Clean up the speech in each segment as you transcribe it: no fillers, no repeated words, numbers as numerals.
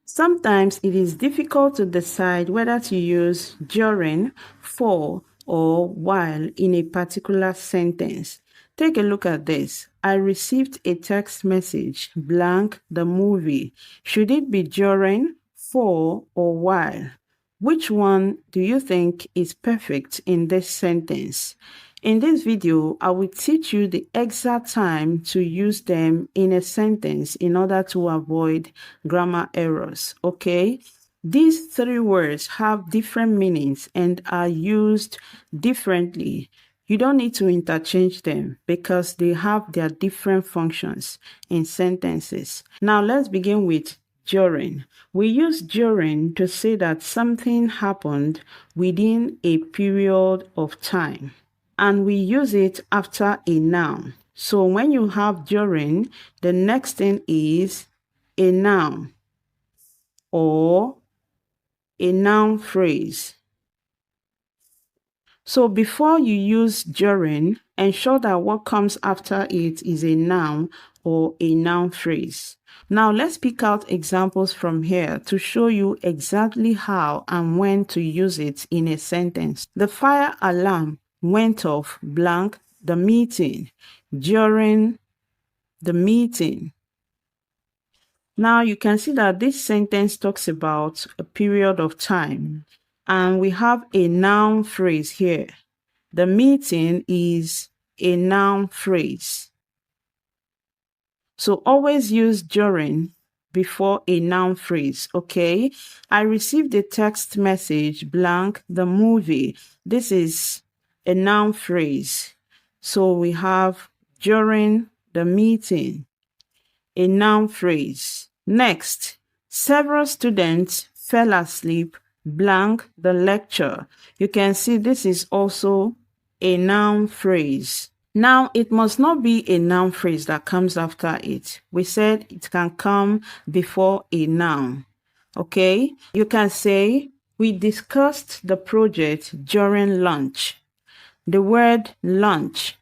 Sometimes it is difficult to decide whether to use during, for, or while in a particular sentence. Take a look at this. I received a text message, blank, the movie. Should it be during, for, or while? Which one do you think is perfect in this sentence? In this video, I will teach you the exact time to use them in a sentence in order to avoid grammar errors, okay? These three words have different meanings and are used differently. You don't need to interchange them because they have their different functions in sentences. Now let's begin with during. We use during to say that something happened within a period of time, and we use it after a noun. So when you have during, the next thing is a noun or a noun phrase. So before you use during, ensure that what comes after it is a noun or a noun phrase. Now let's pick out examples from here to show you exactly how and when to use it in a sentence. The fire alarm went off blank the meeting during the meeting. Now you can see that this sentence talks about a period of time, and we have a noun phrase here. The meeting is a noun phrase. So always use during before a noun phrase, okay? I received a text message blank the movie. This is a noun phrase. So we have during the meeting, a noun phrase. Next, several students fell asleep blank the lecture. You can see this is also a noun phrase. Now, it must not be a noun phrase that comes after it. We said it can come before a noun. Okay? You can say, we discussed the project during lunch. The word lunch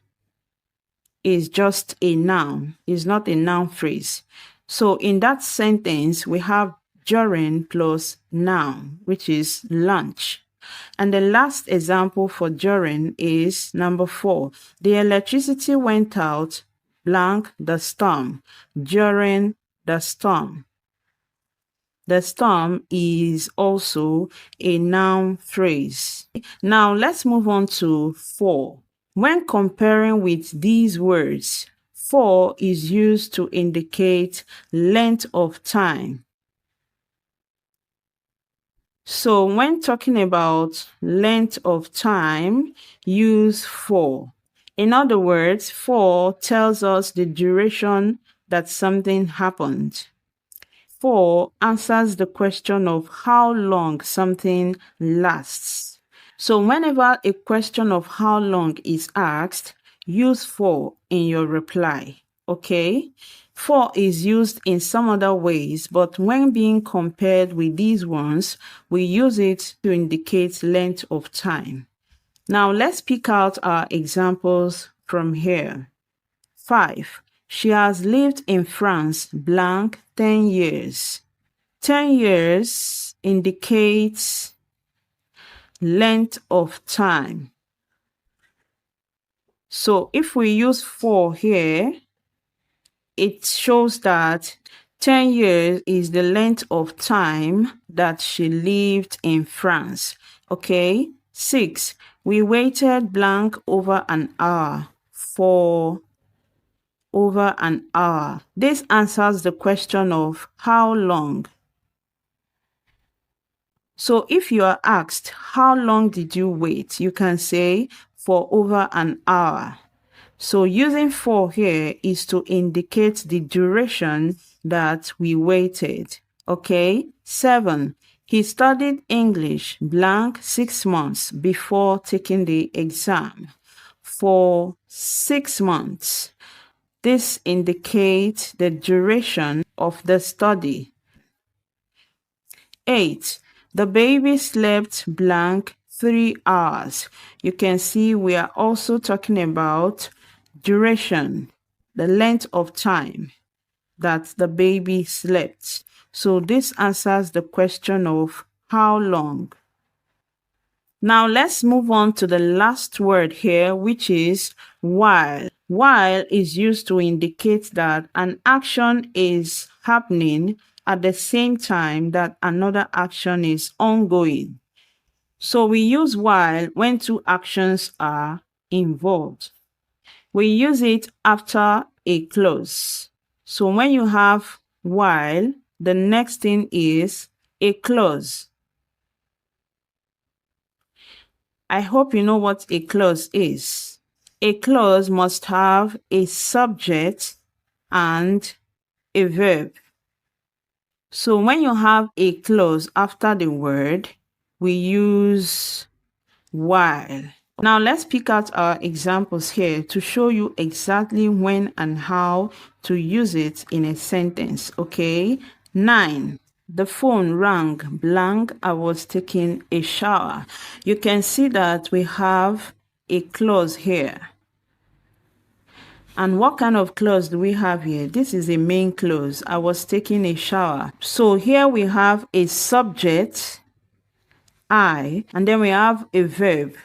is just a noun, is not a noun phrase. So in that sentence, we have during plus noun, which is lunch. And the last example for during is number 4. The electricity went out blank the storm during the storm. The storm is also a noun phrase. Now let's move on to for. When comparing with these words, for is used to indicate length of time. So when talking about length of time, use for. In other words, for tells us the duration that something happened. For answers the question of how long something lasts. So whenever a question of how long is asked, use for in your reply, okay? For is used in some other ways, but when being compared with these ones, we use it to indicate length of time. Now let's pick out our examples from here. 5. She has lived in France blank 10 years. 10 years indicates length of time. So if we use for here, it shows that 10 years is the length of time that she lived in France. Okay. 6. We waited blank over an hour for over an hour. This answers the question of how long. So if you are asked, how long did you wait? You can say for over an hour. So using for here is to indicate the duration that we waited. Okay. 7. He studied English blank 6 months before taking the exam. For 6 months. This indicates the duration of the study. 8. The baby slept blank 3 hours. You can see we are also talking about duration, the length of time that the baby slept. So this answers the question of how long. Now let's move on to the last word here, which is while. While is used to indicate that an action is happening at the same time that another action is ongoing. So we use while when two actions are involved. We use it after a clause. So when you have while, the next thing is a clause. I hope you know what a clause is. A clause must have a subject and a verb. So when you have a clause after the word, we use while. Now let's pick out our examples here to show you exactly when and how to use it in a sentence, okay? 9. The phone rang blank. I was taking a shower. You can see that we have a clause here. And what kind of clause do we have here? This is a main clause. I was taking a shower. So here we have a subject, I, and then we have a verb,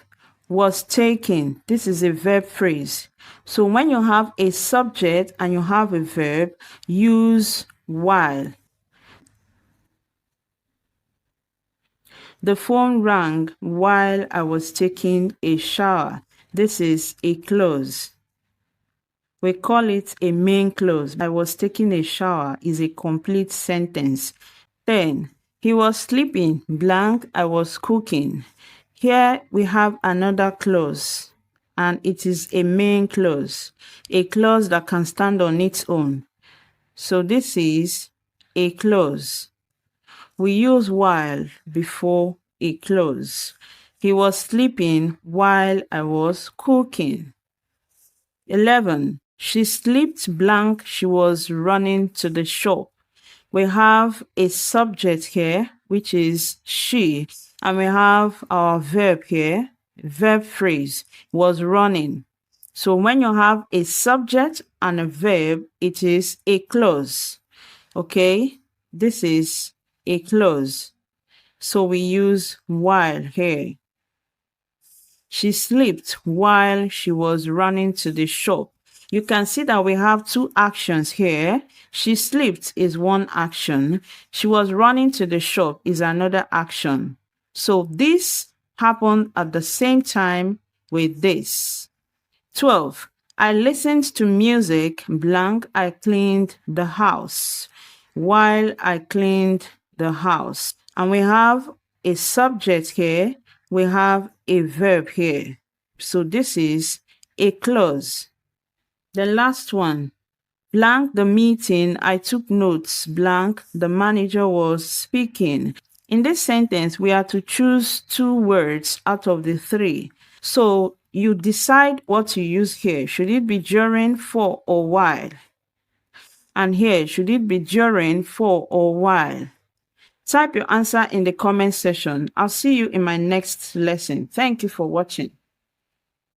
was taken. This is a verb phrase. So when you have a subject and you have a verb, use while. The phone rang while I was taking a shower. This is a clause. We call it a main clause. I was taking a shower is a complete sentence. 10. He was sleeping blank. I was cooking. Here we have another clause, and it is a main clause, a clause that can stand on its own. So this is a clause. We use while before a clause. He was sleeping while I was cooking. 11. She slept blank. She was running to the shop. We have a subject here, which is she, and we have our verb here, verb phrase, was running. So when you have a subject and a verb, it is a clause. Okay, this is a clause. So we use while here. She slept while she was running to the shop. You can see that we have two actions here. She slept is one action. She was running to the shop is another action. So this happened at the same time with this. 12. I listened to music blank. I cleaned the house while I cleaned the house. And we have a subject here. We have a verb here. So this is a clause. The last one, blank the meeting, I took notes, blank the manager was speaking. In this sentence, we are to choose two words out of the three. So you decide what to use here. Should it be during, for, or while? And here, should it be during, for, or while? Type your answer in the comment section. I'll see you in my next lesson. Thank you for watching.